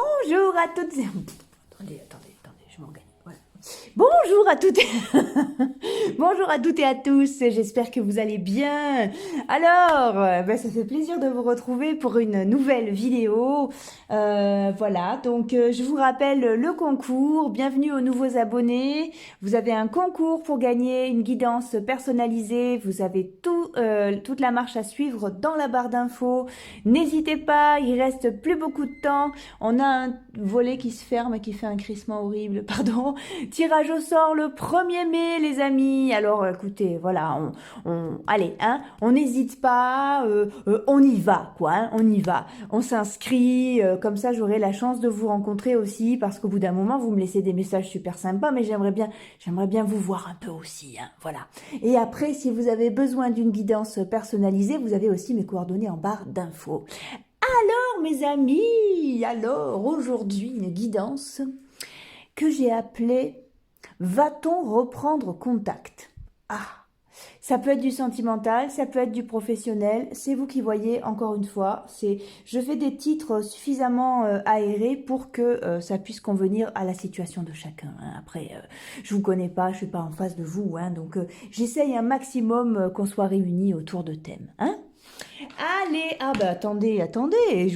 Bonjour à toutes et... Attendez, je m'organise. Voilà. Bonjour à toutes Bonjour à toutes et à tous, j'espère que vous allez bien. Alors, ça fait plaisir de vous retrouver pour une nouvelle vidéo. Voilà, donc je vous rappelle le concours. Bienvenue aux nouveaux abonnés. Vous avez un concours pour gagner une guidance personnalisée. Vous avez toute la marche à suivre dans la barre d'infos. N'hésitez pas, il reste plus beaucoup de temps. On a un volet qui se ferme et qui fait un crissement horrible, pardon. Tirage au sort le 1er mai, les amis. Alors, écoutez, voilà, allez, hein, on n'hésite pas, on y va, quoi, hein, on y va. On s'inscrit, comme ça, j'aurai la chance de vous rencontrer aussi, parce qu'au bout d'un moment, vous me laissez des messages super sympas, mais j'aimerais bien vous voir un peu aussi, hein, voilà. Et après, si vous avez besoin d'une guidance personnalisée, vous avez aussi mes coordonnées en barre d'infos. Alors, mes amis, alors, aujourd'hui, une guidance que j'ai appelée « Va-t-on reprendre contact ?» Ah, ça peut être du sentimental, ça peut être du professionnel, c'est vous qui voyez, encore une fois. Je fais des titres suffisamment aérés pour que ça puisse convenir à la situation de chacun, hein. Après, je vous connais pas, je suis pas en face de vous, hein, donc j'essaye un maximum qu'on soit réunis autour de thèmes, hein. Allez, ah bah attendez,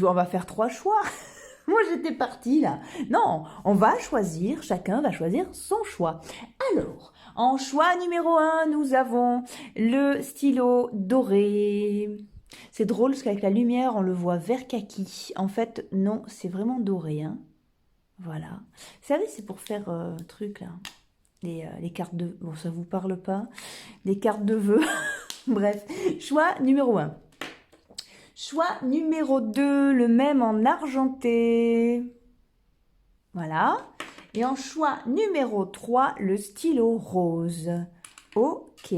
on va faire 3 choix. Moi j'étais partie là. Non, chacun va choisir son choix. Alors, en choix numéro 1, nous avons le stylo doré. C'est drôle parce qu'avec la lumière, on le voit vert kaki. En fait, non, c'est vraiment doré, hein. Voilà. Vous savez, c'est pour faire truc là. Les cartes de... Bon, ça vous parle pas. Les cartes de vœux. Bref, choix numéro 1. Choix numéro 2, le même en argenté. Voilà. Et en choix numéro 3, le stylo rose. Ok.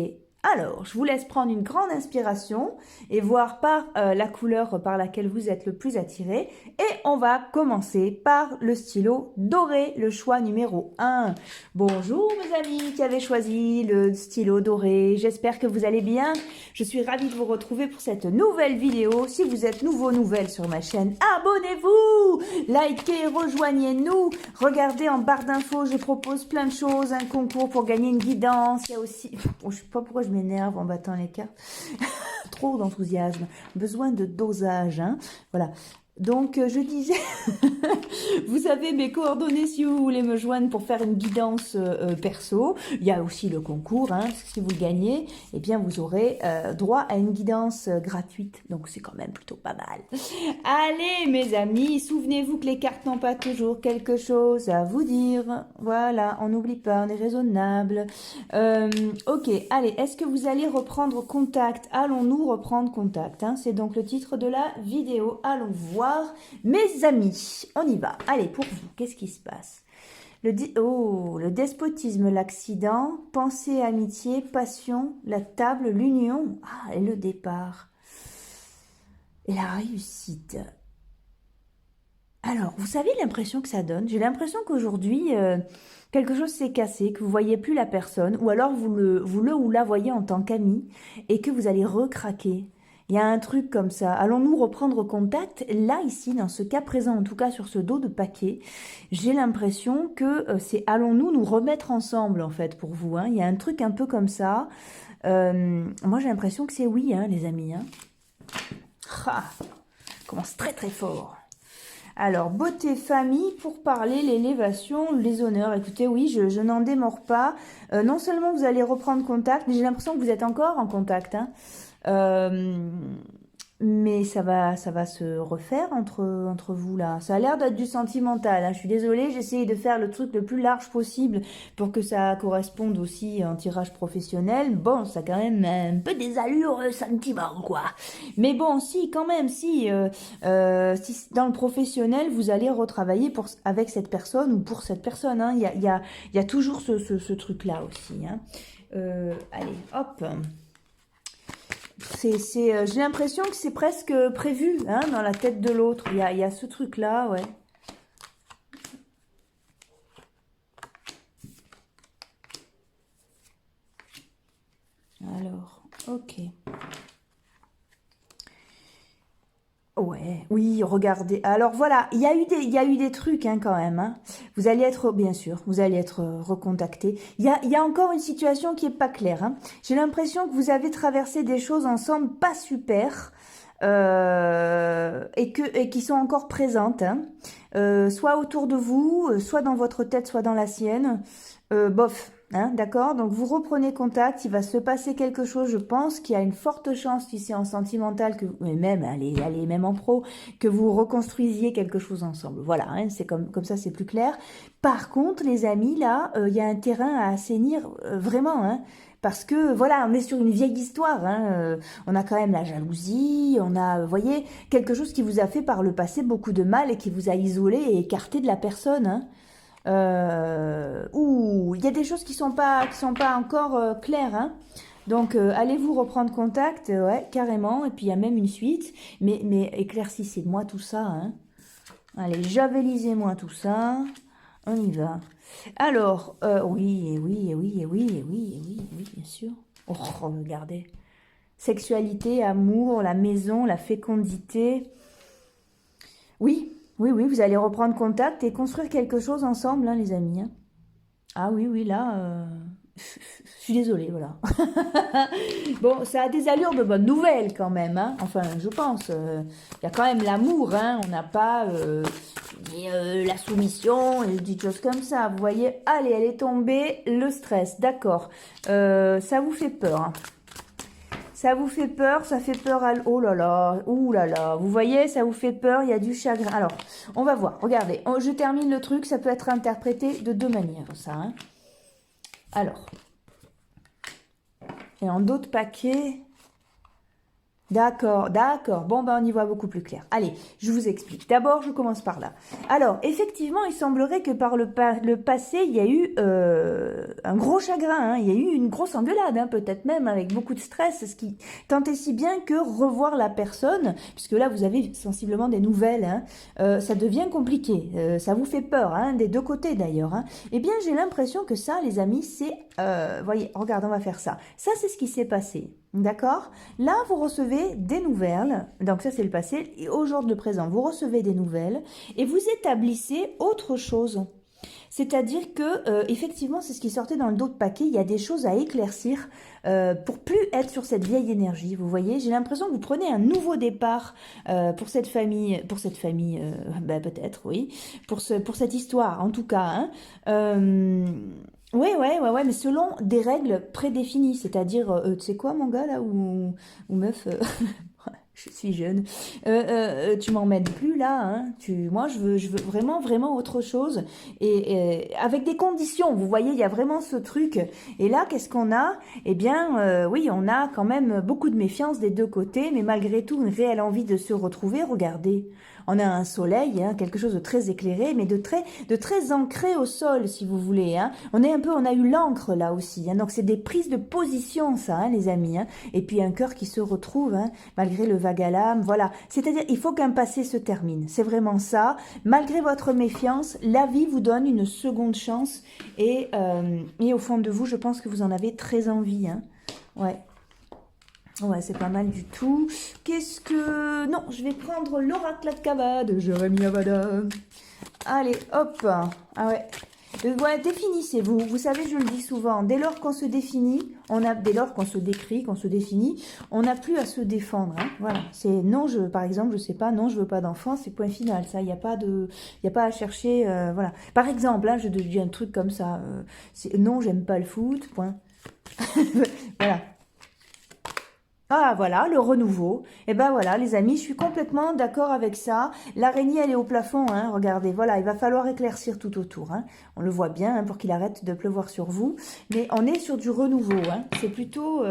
Alors, je vous laisse prendre une grande inspiration et voir par la couleur par laquelle vous êtes le plus attiré. Et on va commencer par le stylo doré, le choix numéro 1. Bonjour mes amis qui avez choisi le stylo doré. J'espère que vous allez bien. Je suis ravie de vous retrouver pour cette nouvelle vidéo. Si vous êtes nouvelle sur ma chaîne, abonnez-vous, likez, rejoignez-nous. Regardez en barre d'infos, je propose plein de choses, un concours pour gagner une guidance. Il y a aussi, je sais pas pourquoi je m'énerve en battant les cartes. Trop d'enthousiasme, besoin de dosage, hein. Voilà. Donc, je disais, vous avez mes coordonnées si vous voulez me joindre pour faire une guidance perso. Il y a aussi le concours, hein, si vous le gagnez, eh bien, vous aurez droit à une guidance gratuite. Donc, c'est quand même plutôt pas mal. Allez, mes amis, souvenez-vous que les cartes n'ont pas toujours quelque chose à vous dire. Voilà, on n'oublie pas, on est raisonnable. Ok, allez, est-ce que vous allez reprendre contact? Allons-nous reprendre contact, hein? C'est donc le titre de la vidéo. Allons voir. Mes amis, on y va. Allez, pour vous, qu'est-ce qui se passe? Le despotisme, l'accident, pensée, amitié, passion, la table, l'union. Ah, et le départ. Et la réussite. Alors, vous savez l'impression que ça donne? J'ai l'impression qu'aujourd'hui, quelque chose s'est cassé, que vous voyez plus la personne, ou alors vous le ou la voyez en tant qu'ami, et que vous allez recraquer. Il y a un truc comme ça. Allons-nous reprendre contact? Là, ici, dans ce cas présent, en tout cas sur ce dos de paquet, j'ai l'impression que c'est allons-nous nous remettre ensemble, en fait, pour vous, hein. Il y a un truc un peu comme ça. Moi, j'ai l'impression que c'est oui, hein, les amis, hein. Ah, commence très très fort. Alors, beauté, famille, pour parler, l'élévation, les honneurs. Écoutez, oui, je n'en démords pas. Non seulement vous allez reprendre contact, mais j'ai l'impression que vous êtes encore en contact, hein. Mais ça va se refaire entre vous là. Ça a l'air d'être du sentimental, hein. Je suis désolée, j'ai essayé de faire le truc le plus large possible pour que ça corresponde aussi à un tirage professionnel. Bon, ça a quand même un peu des allures sentiment, quoi. Mais bon, si, quand même, si dans le professionnel, vous allez retravailler avec cette personne ou pour cette personne, hein. Il y a toujours ce truc-là aussi, hein. Allez, hop. J'ai l'impression que c'est presque prévu, hein, dans la tête de l'autre. Il y a ce truc-là, ouais. Alors, ok. Ouais, oui, regardez. Alors voilà, il y a eu des trucs hein, quand même. Hein. Vous allez être, bien sûr, vous allez être recontacté. Il y a encore une situation qui est pas claire. Hein. J'ai l'impression que vous avez traversé des choses ensemble pas super et qui sont encore présentes. Hein. Soit autour de vous, soit dans votre tête, soit dans la sienne. Bof. Hein, d'accord, donc vous reprenez contact, il va se passer quelque chose, je pense qu'il y a une forte chance, si c'est en sentimental, que, mais même, allez, même en pro, que vous reconstruisiez quelque chose ensemble. Voilà, hein, c'est comme ça, c'est plus clair. Par contre, les amis, là, il y a un terrain à assainir, vraiment, hein, parce que, voilà, on est sur une vieille histoire, hein, on a quand même la jalousie, on a, vous voyez, quelque chose qui vous a fait par le passé beaucoup de mal et qui vous a isolé et écarté de la personne, hein. Il y a des choses qui sont pas encore claires, hein. Donc allez-vous reprendre contact, ouais, carrément. Et puis il y a même une suite, mais éclaircissez-moi tout ça, hein. Allez, javelisez-moi tout ça. On y va. Alors, oui, bien sûr. Oh, regardez. Sexualité, amour, la maison, la fécondité. Oui, vous allez reprendre contact et construire quelque chose ensemble, hein, les amis. Hein. Ah oui, là, je suis désolée, voilà. Bon, ça a des allures de bonnes nouvelles quand même, hein. Enfin, je pense. Il y a quand même l'amour, hein. On n'a pas la soumission et des choses comme ça. Vous voyez, allez, elle est tombée, le stress, d'accord. Ça vous fait peur, hein. Ça vous fait peur, ça fait peur à... Oh là là, ouh là là. Vous voyez, ça vous fait peur, il y a du chagrin. Alors, on va voir. Regardez, je termine le truc. Ça peut être interprété de deux manières, ça. Hein. Alors. Et en d'autres paquets... D'accord. Bon, ben, on y voit beaucoup plus clair. Allez, je vous explique. D'abord, je commence par là. Alors, effectivement, il semblerait que par le passé, il y a eu un gros chagrin. Hein. Il y a eu une grosse engueulade, hein, peut-être même avec beaucoup de stress, ce qui tentait si bien que revoir la personne, puisque là, vous avez sensiblement des nouvelles, hein, ça devient compliqué. Ça vous fait peur, hein, des deux côtés d'ailleurs. Hein. Eh bien, j'ai l'impression que ça, les amis, c'est... voyez, regarde, on va faire ça. Ça, c'est ce qui s'est passé. D'accord? Là, vous recevez des nouvelles. Donc ça, c'est le passé. Et au jour de présent, vous recevez des nouvelles et vous établissez autre chose. C'est-à-dire que, effectivement, c'est ce qui sortait dans le dos de paquet. Il y a des choses à éclaircir pour plus être sur cette vieille énergie. Vous voyez, j'ai l'impression que vous prenez un nouveau départ pour cette famille, ben, peut-être, oui, pour cette histoire, en tout cas. Hein. Ouais, mais selon des règles prédéfinies, c'est-à-dire, tu sais quoi, mon gars, là, ou meuf, je suis jeune, tu m'emmènes plus, là, hein, moi, je veux vraiment autre chose, et avec des conditions, vous voyez, il y a vraiment ce truc, et là, qu'est-ce qu'on a? Eh bien, oui, on a quand même beaucoup de méfiance des deux côtés, mais malgré tout, une réelle envie de se retrouver, regardez. On a un soleil, hein, quelque chose de très éclairé, mais de très ancré au sol, si vous voulez. Hein. On a eu l'encre là aussi. Hein. Donc c'est des prises de position, ça, hein, les amis. Hein. Et puis un cœur qui se retrouve, hein, malgré le vague à l'âme. Voilà. C'est-à-dire, il faut qu'un passé se termine. C'est vraiment ça. Malgré votre méfiance, la vie vous donne une seconde chance. Et au fond de vous, je pense que vous en avez très envie. Hein. Ouais, c'est pas mal du tout. Qu'est-ce que... Non, je vais prendre l'oracle Akaba de Jérémy Avada. Allez, hop. Ah ouais. Ouais, définissez-vous. Vous savez, je le dis souvent, dès lors qu'on se définit, dès lors qu'on se décrit, qu'on se définit, on n'a plus à se défendre. Hein. Voilà. C'est non, par exemple, je sais pas, non, je veux pas d'enfant, c'est point final. Ça, il n'y a pas à chercher. Voilà. Par exemple, là, je dis un truc comme ça. Non, j'aime pas le foot. Point. Voilà. Ah voilà, le renouveau. Et ben voilà, les amis, je suis complètement d'accord avec ça. L'araignée, elle est au plafond, hein, regardez. Voilà, il va falloir éclaircir tout autour. Hein. On le voit bien, hein, pour qu'il arrête de pleuvoir sur vous. Mais on est sur du renouveau. Hein. C'est plutôt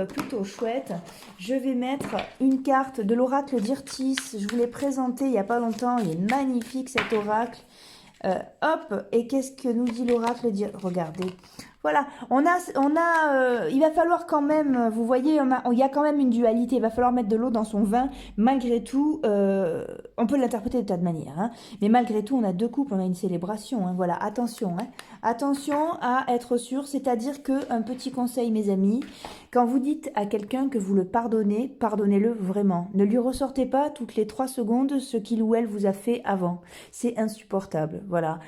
chouette. Je vais mettre une carte de l'oracle d'Irtis. Je vous l'ai présenté il n'y a pas longtemps. Il est magnifique, cet oracle. Hop, et qu'est-ce que nous dit l'oracle? Regardez. Voilà, il va falloir quand même, vous voyez, il y a quand même une dualité, il va falloir mettre de l'eau dans son vin, malgré tout, on peut l'interpréter de tas de manières, hein, mais malgré tout, on a deux couples, on a une célébration, hein, voilà, attention, hein, attention à être sûr, c'est-à-dire que, un petit conseil, mes amis, quand vous dites à quelqu'un que vous le pardonnez, pardonnez-le vraiment, ne lui ressortez pas toutes les 3 secondes ce qu'il ou elle vous a fait avant, c'est insupportable, voilà.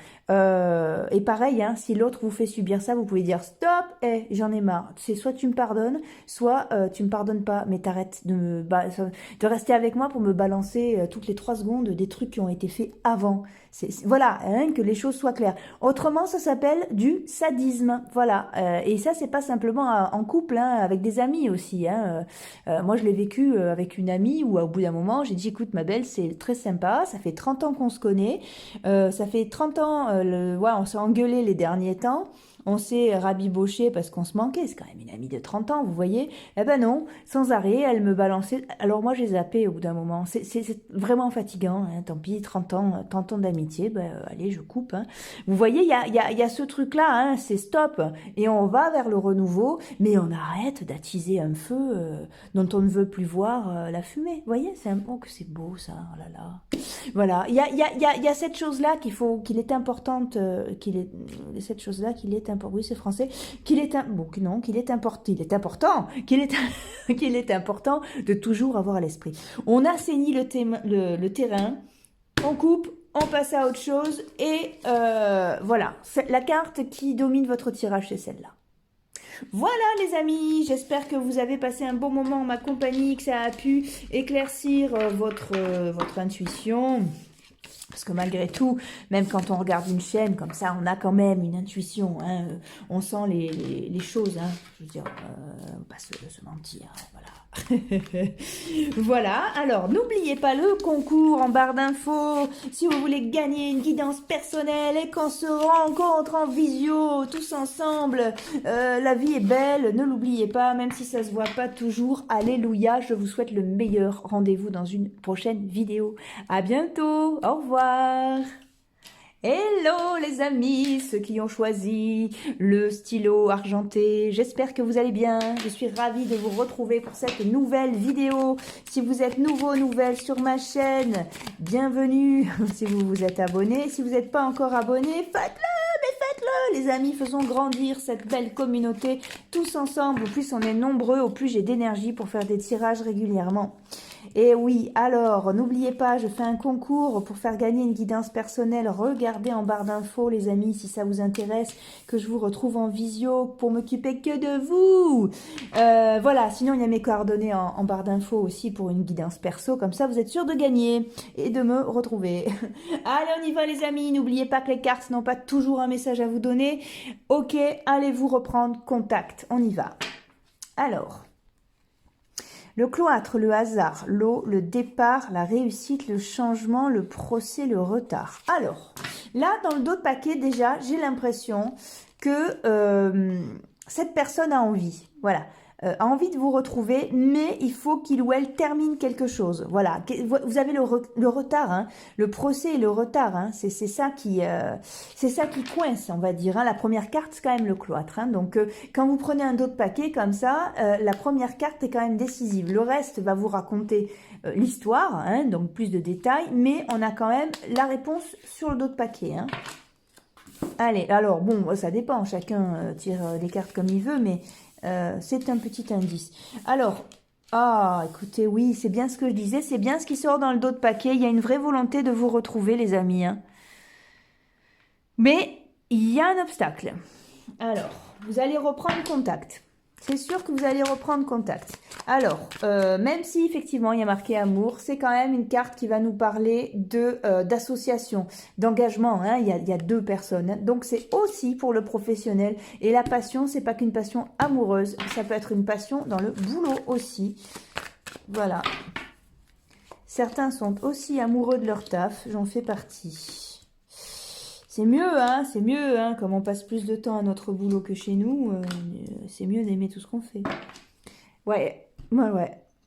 Et pareil, hein, si l'autre vous fait subir ça, vous pouvez dire stop, j'en ai marre. C'est soit tu me pardonnes, soit tu me pardonnes pas, mais t'arrêtes de rester avec moi pour me balancer toutes les 3 secondes des trucs qui ont été faits avant. Voilà, hein, que les choses soient claires. Autrement, ça s'appelle du sadisme. Voilà, et ça, c'est pas simplement en couple, hein, avec des amis aussi. Hein. Moi, je l'ai vécu avec une amie où, au bout d'un moment, j'ai dit écoute, ma belle, c'est très sympa, ça fait 30 ans qu'on se connaît, ça fait 30 ans, ouais, on s'est engueulé les derniers temps. On s'est rabiboché parce qu'on se manquait. C'est quand même une amie de 30 ans, vous voyez. Eh ben non, sans arrêt, elle me balançait. Alors moi, j'ai zappé au bout d'un moment. C'est vraiment fatigant. Hein. Tant pis, 30 ans d'amitié. Ben, allez, je coupe. Hein. Vous voyez, il y a ce truc-là. Hein, c'est stop. Et on va vers le renouveau. Mais on arrête d'attiser un feu dont on ne veut plus voir la fumée. Vous voyez, oh, que c'est beau ça. Oh là là. Voilà. Il y a cette chose-là qu'il est importante. Cette chose-là qu'il est important. Oui, c'est français. Qu'il est important de toujours avoir à l'esprit. On assainit le terrain, on coupe, on passe à autre chose et voilà. La carte qui domine votre tirage, c'est celle-là. Voilà les amis, j'espère que vous avez passé un bon moment en ma compagnie, que ça a pu éclaircir votre intuition. Parce que malgré tout, même quand on regarde une chaîne comme ça, on a quand même une intuition. Hein, on sent les choses. Hein, je veux dire, on va pas se mentir. Hein, voilà. Voilà. Alors, n'oubliez pas le concours en barre d'infos. Si vous voulez gagner une guidance personnelle et qu'on se rencontre en visio, tous ensemble, la vie est belle. Ne l'oubliez pas, même si ça se voit pas toujours. Alléluia. Je vous souhaite le meilleur. Rendez-vous dans une prochaine vidéo. À bientôt. Au revoir. Hello les amis, ceux qui ont choisi le stylo argenté, j'espère que vous allez bien, je suis ravie de vous retrouver pour cette nouvelle vidéo. Si vous êtes nouvelle sur ma chaîne, bienvenue. Si vous vous êtes abonné, si vous n'êtes pas encore abonné, faites-le les amis, faisons grandir cette belle communauté tous ensemble. Au plus on est nombreux, au plus j'ai d'énergie pour faire des tirages régulièrement. Et oui, alors, n'oubliez pas, je fais un concours pour faire gagner une guidance personnelle. Regardez en barre d'infos, les amis, si ça vous intéresse, que je vous retrouve en visio pour m'occuper que de vous. Voilà, sinon il y a mes coordonnées en barre d'infos aussi pour une guidance perso. Comme ça, vous êtes sûr de gagner et de me retrouver. Allez, on y va les amis. N'oubliez pas que les cartes n'ont pas toujours un message à vous donner. Ok, allez-vous reprendre contact. On y va. Alors... le cloître, le hasard, l'eau, le départ, la réussite, le changement, le procès, le retard. Alors, là, dans le dos de paquet, déjà, j'ai l'impression que cette personne a envie. Voilà. A envie de vous retrouver, mais il faut qu'il ou elle termine quelque chose. Voilà, vous avez le retard, hein, le procès et le retard, hein, c'est ça qui coince, on va dire. Hein. La première carte, c'est quand même le cloître. Hein, donc, quand vous prenez un dos de paquet comme ça, la première carte est quand même décisive. Le reste va vous raconter l'histoire, hein, donc plus de détails, mais on a quand même la réponse sur le dos de paquet. Hein. Allez, alors bon, ça dépend, chacun tire les cartes comme il veut, mais c'est un petit indice. Alors, écoutez, oui, c'est bien ce que je disais, c'est bien ce qui sort dans le dos de paquet. Il y a une vraie volonté de vous retrouver, les amis. Hein. Mais il y a un obstacle. Alors, vous allez reprendre contact. C'est sûr que vous allez reprendre contact. Alors, même si effectivement il y a marqué amour, c'est quand même une carte qui va nous parler d'association, d'engagement. Hein, il y a deux personnes. Hein, donc c'est aussi pour le professionnel. Et la passion, c'est pas qu'une passion amoureuse. Ça peut être une passion dans le boulot aussi. Voilà. Certains sont aussi amoureux de leur taf. J'en fais partie. C'est mieux, hein, comme on passe plus de temps à notre boulot que chez nous, c'est mieux d'aimer tout ce qu'on fait. Ouais.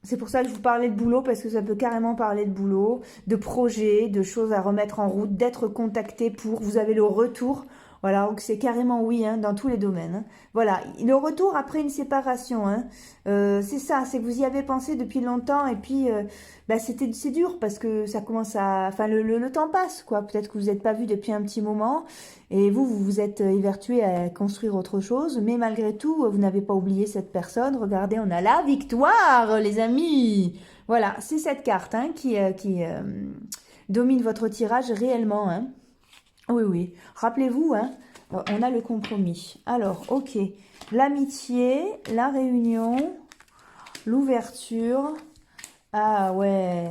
C'est pour ça que je vous parlais de boulot, parce que ça peut carrément parler de boulot, de projets, de choses à remettre en route, d'être contacté pour, vous avez le retour Voilà, donc c'est carrément oui, hein, dans tous les domaines. Hein. Voilà, le retour après une séparation, hein, c'est ça, c'est que vous y avez pensé depuis longtemps et puis bah, c'est dur parce que ça commence à... Enfin, le temps passe, quoi. Peut-être que vous n'êtes pas vu depuis un petit moment et vous vous êtes évertué à construire autre chose, mais malgré tout, vous n'avez pas oublié cette personne. Regardez, on a la victoire, les amis. Voilà, c'est cette carte hein, qui domine votre tirage réellement, hein. Oui, oui. Rappelez-vous, hein, on a le compromis. Alors, ok. L'amitié, la réunion, l'ouverture. Ah ouais,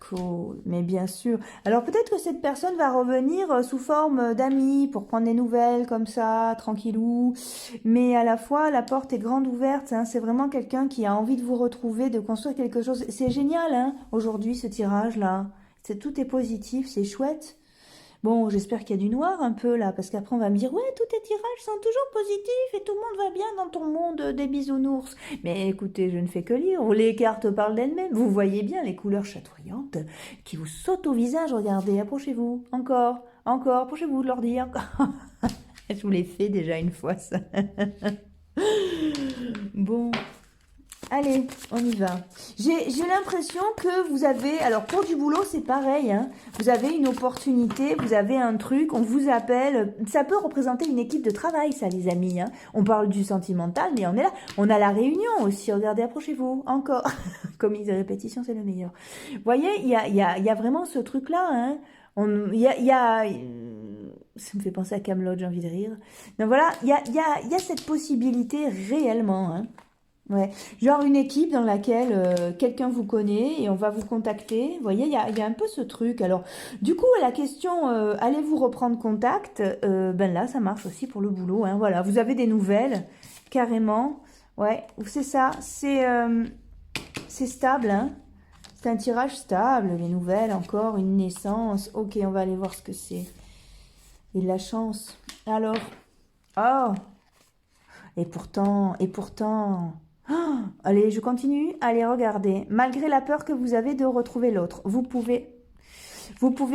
cool. Mais bien sûr. Alors peut-être que cette personne va revenir sous forme d'amis pour prendre des nouvelles comme ça, tranquillou. Mais à la fois, la porte est grande ouverte. Hein. C'est vraiment quelqu'un qui a envie de vous retrouver, de construire quelque chose. C'est génial, hein, aujourd'hui, ce tirage-là. Tout est positif, c'est chouette. Bon, j'espère qu'il y a du noir un peu là, parce qu'après on va me dire, ouais, tous tes tirages sont toujours positifs et tout le monde va bien dans ton monde des bisounours. Mais écoutez, je ne fais que lire, les cartes parlent d'elles-mêmes. Vous voyez bien les couleurs chatoyantes qui vous sautent au visage. Regardez, approchez-vous, encore, encore, approchez-vous de l'ordi, encore. Je vous l'ai fait déjà une fois ça. Bon. Allez, on y va. J'ai l'impression que vous avez... Alors, pour du boulot, c'est pareil. Hein. Vous avez une opportunité, vous avez un truc, on vous appelle. Ça peut représenter une équipe de travail, ça, les amis. Hein. On parle du sentimental, mais on est là. On a la réunion aussi. Regardez, approchez-vous. Encore. Comics de répétition, c'est le meilleur. Vous voyez, il y a vraiment ce truc-là. Hein. Ça me fait penser à Kaamelott, j'ai envie de rire. Donc voilà, il y a cette possibilité réellement, hein. Ouais, genre une équipe dans laquelle quelqu'un vous connaît et on va vous contacter. Vous voyez, il y a un peu ce truc. Alors, du coup, la question, allez-vous reprendre contact ben là, ça marche aussi pour le boulot. Hein, voilà, vous avez des nouvelles, carrément. Ouais, c'est ça, c'est stable. Hein, c'est un tirage stable, les nouvelles, encore une naissance. Ok, on va aller voir ce que c'est. Et de la chance. Alors, oh, et pourtant... Oh, allez, je continue. Allez, regardez. Malgré la peur que vous avez de retrouver l'autre, vous pouvez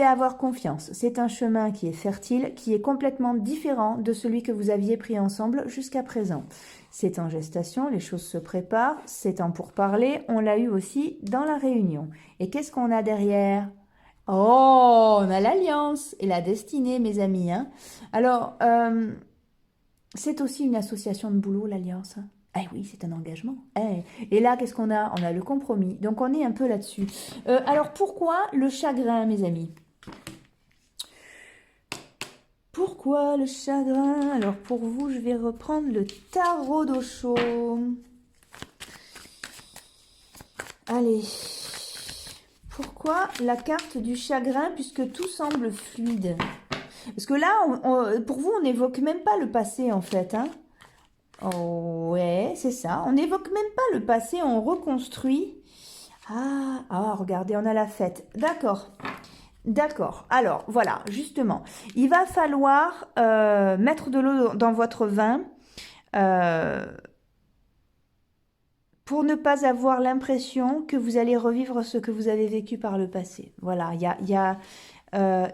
avoir confiance. C'est un chemin qui est fertile, qui est complètement différent de celui que vous aviez pris ensemble jusqu'à présent. C'est en gestation, les choses se préparent, c'est en pourparler. On l'a eu aussi dans la réunion. Et qu'est-ce qu'on a derrière ? Oh, on a l'alliance et la destinée, mes amis. Hein. Alors, c'est aussi une association de boulot, l'alliance. Hein. Eh oui, c'est un engagement. Et là, qu'est-ce qu'on a? On a le compromis. Donc, on est un peu là-dessus. Alors, pourquoi le chagrin, mes amis? Pourquoi le chagrin? Alors, pour vous, je vais reprendre le tarot d'Osho. Allez. Pourquoi la carte du chagrin, puisque tout semble fluide? Parce que là, pour vous, on n'évoque même pas le passé, en fait. Hein. Oh, ouais, c'est ça. On n'évoque même pas le passé, on reconstruit. Regardez, on a la fête. D'accord. D'accord. Alors, voilà, justement. Il va falloir mettre de l'eau dans votre vin pour ne pas avoir l'impression que vous allez revivre ce que vous avez vécu par le passé. Voilà,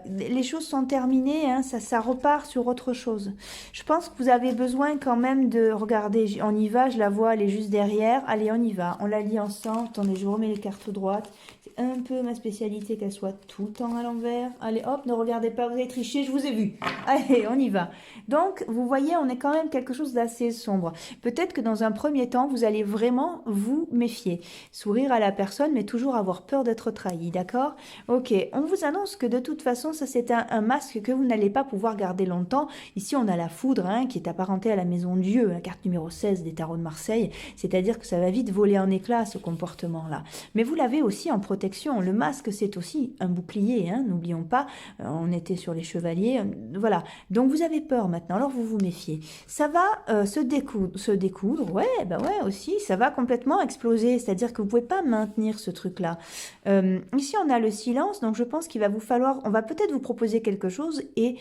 les choses sont terminées, hein, ça repart sur autre chose. Je pense que vous avez besoin quand même de... Regardez, on y va, je la vois, elle est juste derrière. Allez, on y va, on la lit ensemble. Attendez, je vous remets les cartes droites. C'est un peu ma spécialité qu'elle soit tout le temps à l'envers. Allez, hop, ne regardez pas, vous avez triché, je vous ai vu. Allez, on y va. Donc, vous voyez, on est quand même quelque chose d'assez sombre. Peut-être que dans un premier temps, vous allez vraiment vous méfier. Sourire à la personne, mais toujours avoir peur d'être trahi, d'accord? Ok, on vous annonce que de toute façon, ça c'est un masque que vous n'allez pas pouvoir garder longtemps. Ici, on a la foudre hein, qui est apparentée à la maison Dieu, la carte numéro 16 des tarots de Marseille. C'est-à-dire que ça va vite voler en éclats, ce comportement-là. Mais vous l'avez aussi en protection. Le masque, c'est aussi un bouclier, hein, n'oublions pas. On était sur les chevaliers. Voilà. Donc, vous avez peur maintenant. Alors, vous vous méfiez. Ça va se découdre. Ouais, bah ouais, aussi. Ça va complètement exploser. C'est-à-dire que vous ne pouvez pas maintenir ce truc-là. Ici, on a le silence. Donc, je pense qu'il va vous falloir... On va peut-être vous proposer quelque chose et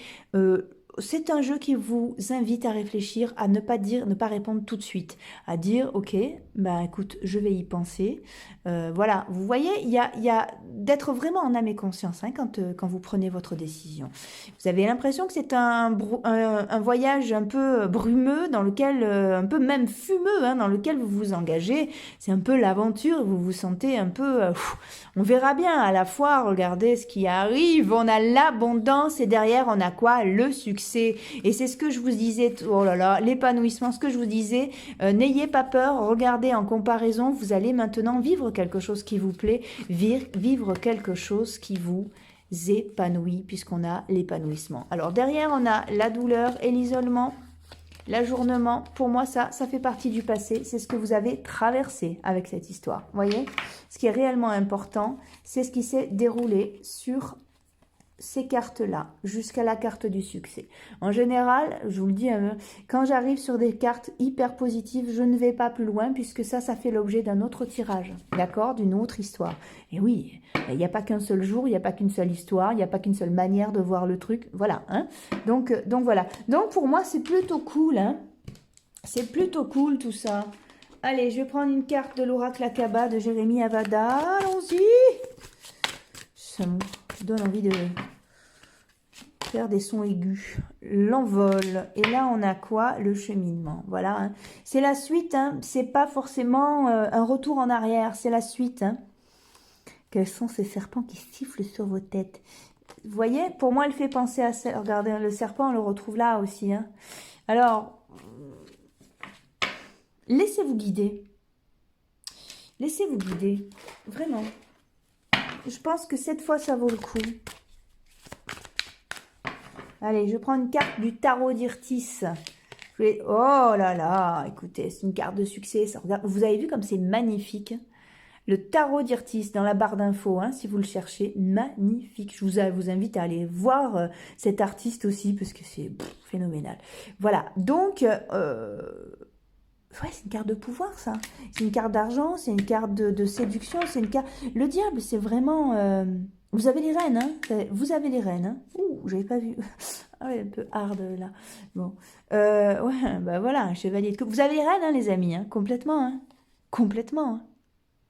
c'est un jeu qui vous invite à réfléchir, à ne pas répondre tout de suite, à dire ok, bah écoute, je vais y penser. Voilà, vous voyez, il y a d'être vraiment en âme et conscience hein, quand vous prenez votre décision. Vous avez l'impression que c'est un voyage un peu brumeux, dans lequel, un peu même fumeux, hein, dans lequel vous vous engagez. C'est un peu l'aventure, vous vous sentez un peu... on verra bien à la fois, regardez ce qui arrive, on a l'abondance et derrière on a quoi? Le succès. Et c'est ce que je vous disais, oh là là, l'épanouissement, ce que je vous disais, n'ayez pas peur, regardez en comparaison, vous allez maintenant vivre quelque chose qui vous plaît, vivre quelque chose qui vous épanouit, puisqu'on a l'épanouissement. Alors derrière, on a la douleur et l'isolement, l'ajournement. Pour moi, ça fait partie du passé, c'est ce que vous avez traversé avec cette histoire. Voyez, ce qui est réellement important, c'est ce qui s'est déroulé sur ces cartes-là, jusqu'à la carte du succès. En général, je vous le dis, quand j'arrive sur des cartes hyper positives, je ne vais pas plus loin, puisque ça fait l'objet d'un autre tirage, d'accord, d'une autre histoire. Et oui, il n'y a pas qu'un seul jour, il n'y a pas qu'une seule histoire, il n'y a pas qu'une seule manière de voir le truc, voilà. Hein. Donc voilà. Donc pour moi, c'est plutôt cool, hein. C'est plutôt cool tout ça. Allez, je vais prendre une carte de l'oracle Akaba de Jérémy Avada. Allons-y. Ça me donne envie de faire des sons aigus. L'envol. Et là, on a quoi? Le cheminement. Voilà. Hein. C'est la suite. Hein. C'est pas forcément un retour en arrière. C'est la suite. Hein. Quels sont ces serpents qui sifflent sur vos têtes? Vous voyez, pour moi, elle fait penser à ça. Regardez, le serpent, on le retrouve là aussi. Hein. Alors, laissez-vous guider. Laissez-vous guider. Vraiment. Je pense que cette fois, ça vaut le coup. Allez, je prends une carte du tarot d'Irtis. Oh là là, écoutez, c'est une carte de succès. Ça, vous avez vu comme c'est magnifique. Le tarot d'Irtis dans la barre d'infos, hein, si vous le cherchez, magnifique. Je vous invite à aller voir cet artiste aussi, parce que c'est phénoménal. Voilà, donc... ouais, c'est une carte de pouvoir, ça. C'est une carte d'argent, c'est une carte de séduction, c'est une carte... Le diable, c'est vraiment... Vous avez les reines, hein. Vous avez les reines, hein. Ouh, j'avais pas vu. Ah ouais, un peu hard, là. Bon. Ouais, bah voilà, un chevalier de coupe. Vous avez les reines, hein, les amis, hein. Complètement, hein. Complètement, hein.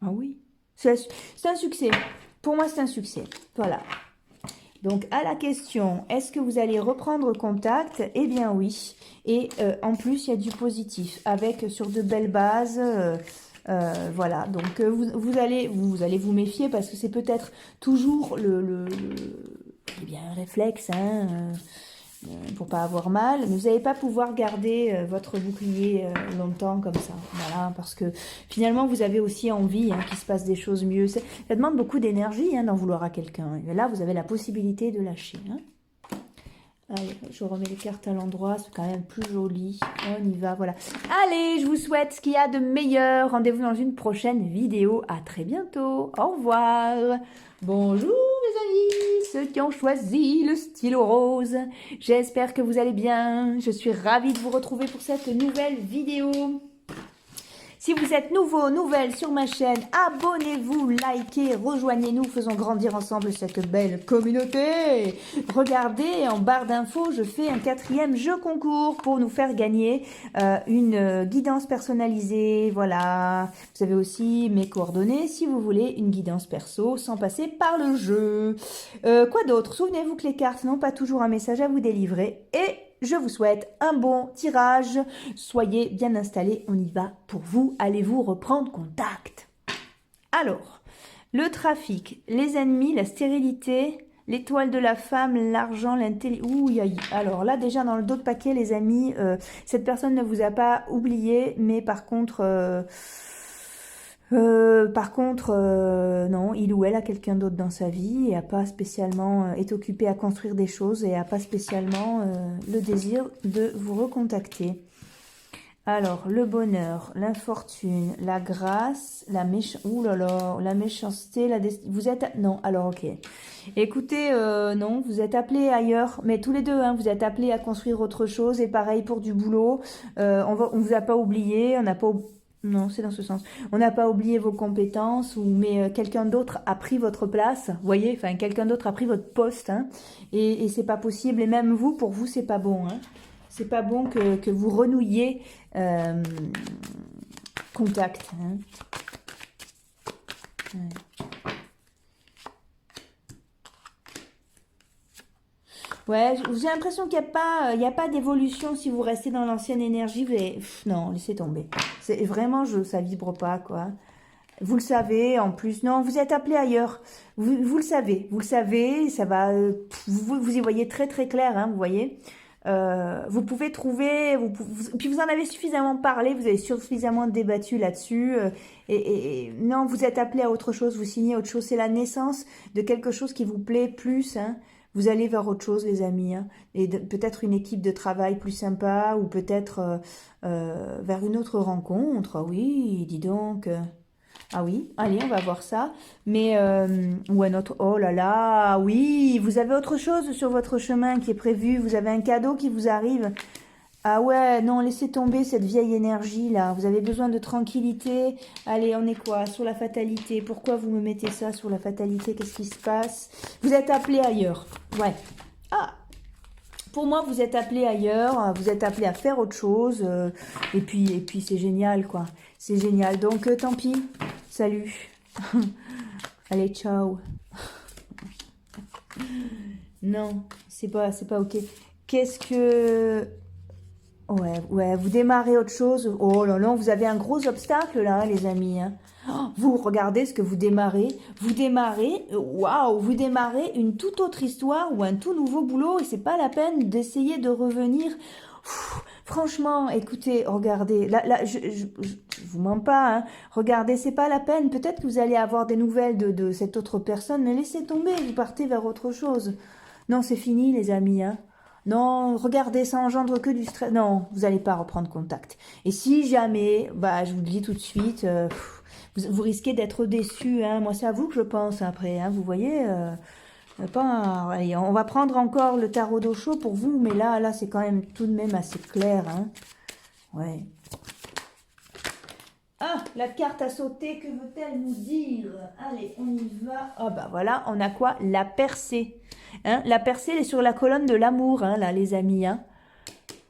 Ah oui. C'est un succès. Pour moi, c'est un succès. Voilà. Donc, à la question, est-ce que vous allez reprendre contact? Eh bien, oui. Et en plus, il y a du positif, avec sur de belles bases. Voilà. Donc, vous allez vous méfier, parce que c'est peut-être toujours eh bien, un réflexe, hein, pour pas avoir mal. Mais vous n'allez pas pouvoir garder votre bouclier longtemps comme ça. Voilà, parce que finalement, vous avez aussi envie qu'il se passe des choses mieux. Ça demande beaucoup d'énergie d'en vouloir à quelqu'un. Et là, vous avez la possibilité de lâcher. Hein. Allez, je remets les cartes à l'endroit, c'est quand même plus joli. On y va, voilà. Allez, je vous souhaite ce qu'il y a de meilleur. Rendez-vous dans une prochaine vidéo. À très bientôt. Au revoir. Bonjour les amis, ceux qui ont choisi le stylo rose. J'espère que vous allez bien. Je suis ravie de vous retrouver pour cette nouvelle vidéo. Si vous êtes nouveau, nouvelle sur ma chaîne, abonnez-vous, likez, rejoignez-nous, faisons grandir ensemble cette belle communauté. Regardez, en barre d'infos, je fais un 4e jeu concours pour nous faire gagner une guidance personnalisée. Voilà, vous avez aussi mes coordonnées si vous voulez une guidance perso sans passer par le jeu. Quoi d'autre? Souvenez-vous que les cartes n'ont pas toujours un message à vous délivrer et... je vous souhaite un bon tirage. Soyez bien installés, on y va pour vous. Allez-vous reprendre contact? Alors, le trafic, les ennemis, la stérilité, l'étoile de la femme, l'argent, l'intelligence. Alors là, déjà dans le dos de paquet, les amis, cette personne ne vous a pas oublié, mais par contre... non, il ou elle a quelqu'un d'autre dans sa vie et a pas spécialement est occupé à construire des choses et a pas spécialement le désir de vous recontacter. Alors, le bonheur, l'infortune, la grâce, la méchanceté, vous êtes... Non, alors ok. Écoutez, non, vous êtes appelés ailleurs, mais tous les deux, hein, vous êtes appelés à construire autre chose et pareil pour du boulot. On vous a pas oublié, on n'a pas... Non, c'est dans ce sens. On n'a pas oublié vos compétences, mais quelqu'un d'autre a pris votre place. Vous voyez, enfin, quelqu'un d'autre a pris votre poste. Hein, et c'est pas possible. Et même vous, pour vous, c'est pas bon. Hein. C'est pas bon que vous renouiez contact. Hein. Ouais. Ouais, j'ai l'impression qu'il n'y a pas, il y a pas d'évolution si vous restez dans l'ancienne énergie. Non, laissez tomber. C'est vraiment, ça vibre pas, quoi. Vous le savez, en plus. Non, vous êtes appelé ailleurs. Vous le savez, ça va. Vous y voyez très très clair, hein, vous voyez. Vous pouvez trouver, puis vous en avez suffisamment parlé, vous avez suffisamment débattu là-dessus, non, vous êtes appelé à autre chose, vous signez autre chose, c'est la naissance de quelque chose qui vous plaît plus, hein. Vous allez vers autre chose, les amis, hein, et peut-être une équipe de travail plus sympa, ou peut-être vers une autre rencontre. Oui, dis donc. Ah oui, allez, on va voir ça. Mais, ou un autre, oh là là, oui, vous avez autre chose sur votre chemin qui est prévu, vous avez un cadeau qui vous arrive. Ah ouais, non, laissez tomber cette vieille énergie là, vous avez besoin de tranquillité. Allez, on est quoi? Sur la fatalité. Pourquoi vous me mettez ça sur la fatalité? Qu'est-ce qui se passe? Vous êtes appelé ailleurs. Ouais. Ah, pour moi, vous êtes appelé ailleurs, vous êtes appelé à faire autre chose, et puis c'est génial, quoi. C'est génial. Donc, tant pis. Salut. Allez, ciao. Non, c'est pas ok. Qu'est-ce que... Ouais, vous démarrez autre chose. Oh là là, vous avez un gros obstacle, là, les amis, hein. Oh, vous regardez ce que vous démarrez. Waouh, vous démarrez une toute autre histoire ou un tout nouveau boulot et c'est pas la peine d'essayer de revenir. Franchement, écoutez, regardez, là, je vous mens pas, hein. Regardez, c'est pas la peine. Peut-être que vous allez avoir des nouvelles de cette autre personne, mais laissez tomber, vous partez vers autre chose. Non, c'est fini, les amis, hein. Non, regardez, ça engendre que du stress. Non, vous n'allez pas reprendre contact. Et si jamais, bah, je vous le dis tout de suite, vous risquez d'être déçus, hein. Moi, c'est à vous que je pense après, hein. Vous voyez, allez, on va prendre encore le tarot d'Osho pour vous, mais là, c'est quand même tout de même assez clair, hein. Ouais. Ah, la carte a sauté, que veut-elle nous dire? Allez, on y va. Ah bah voilà, on a quoi? La percée. Hein, la percée, elle est sur la colonne de l'amour, hein, là, les amis, hein.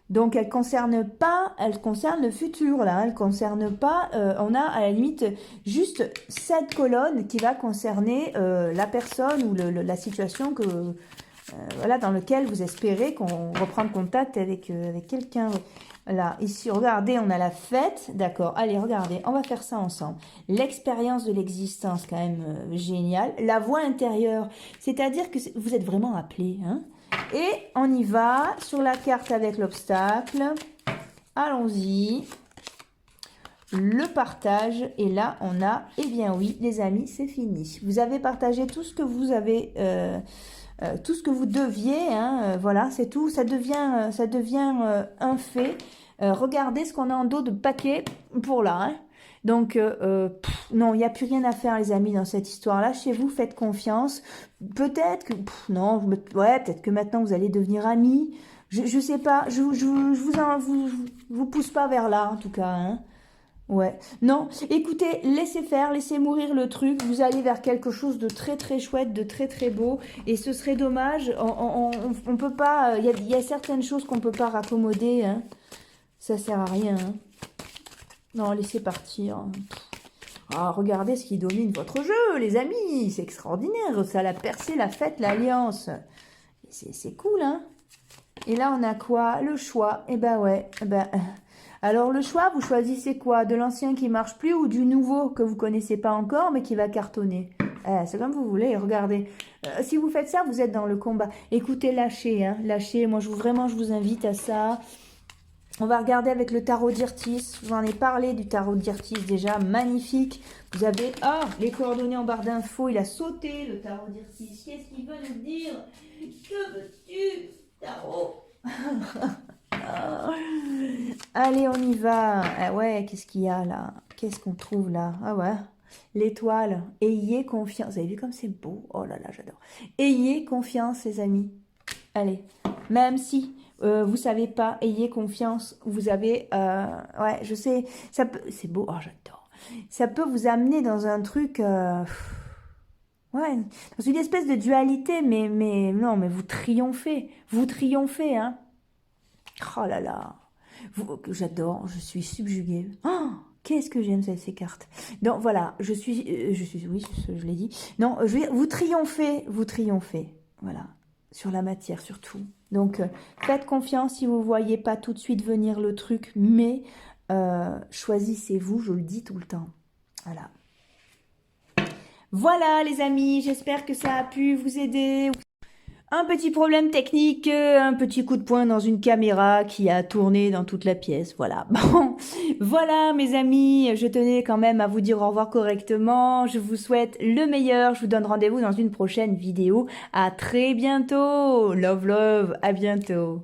Donc, elle concerne le futur, là. Elle concerne pas, on a à la limite juste cette colonne qui va concerner la personne ou la situation voilà, dans laquelle vous espérez qu'on reprenne contact avec quelqu'un. Là, ici, regardez, on a la fête. D'accord, allez, regardez, on va faire ça ensemble. L'expérience de l'existence, quand même géniale. La voix intérieure, c'est-à-dire que vous êtes vraiment appelé, hein. Et on y va sur la carte avec l'obstacle. Allons-y. Le partage. Et là, on a, eh bien oui, les amis, c'est fini. Vous avez partagé tout ce que vous avez... tout ce que vous deviez, hein, voilà, c'est tout, ça devient un fait. Regardez ce qu'on a en dos de paquet pour là, hein. Donc, non, il n'y a plus rien à faire, les amis, dans cette histoire-là. Chez vous, faites confiance. Peut-être que, non, ouais, peut-être que maintenant, vous allez devenir amis. Je sais pas, je vous pousse pas vers là, en tout cas, hein. Ouais, non, écoutez, laissez faire, laissez mourir le truc, vous allez vers quelque chose de très très chouette, de très très beau, et ce serait dommage, on peut pas, il y a certaines choses qu'on peut pas raccommoder, hein. Ça sert à rien, hein. Non, laissez partir. Ah, regardez ce qui domine votre jeu, les amis, c'est extraordinaire, ça, la percée, la fête, l'alliance, c'est cool, hein. Et là, on a quoi? Le choix, eh ben ouais, eh ben... Alors, le choix, vous choisissez quoi? De l'ancien qui marche plus ou du nouveau que vous connaissez pas encore, mais qui va cartonner? C'est comme vous voulez, regardez. Si vous faites ça, vous êtes dans le combat. Écoutez, lâchez, hein, lâchez. Moi, vraiment, je vous invite à ça. On va regarder avec le tarot d'Irtis. Je vous en ai parlé du tarot d'Irtis déjà. Magnifique. Vous avez, les coordonnées en barre d'infos. Il a sauté, le tarot d'Irtis. Qu'est-ce qu'il veut nous dire? Que veux-tu, tarot? Allez, on y va. Ah ouais, qu'est-ce qu'il y a là? Qu'est-ce qu'on trouve là? Ah ouais, l'étoile. Ayez confiance. Vous avez vu comme c'est beau? Oh là là, j'adore. Ayez confiance, les amis. Allez, même si vous savez pas, ayez confiance. Vous avez... ouais, je sais, ça peut... C'est beau. Oh, j'adore. Ça peut vous amener dans un truc... ouais, dans une espèce de dualité, mais non, mais vous triomphez. Vous triomphez, hein. Oh là là, j'adore, je suis subjuguée. Oh, qu'est-ce que j'aime ces cartes. Donc voilà, je suis, oui, je l'ai dit. Non, vous triomphez, voilà. sur la matière surtout. Donc, faites confiance si vous ne voyez pas tout de suite venir le truc, mais choisissez-vous, je le dis tout le temps. Voilà. Voilà les amis, j'espère que ça a pu vous aider. Un petit problème technique, un petit coup de poing dans une caméra qui a tourné dans toute la pièce, voilà. Bon, voilà mes amis, je tenais quand même à vous dire au revoir correctement. Je vous souhaite le meilleur, je vous donne rendez-vous dans une prochaine vidéo. À très bientôt, love love, à bientôt.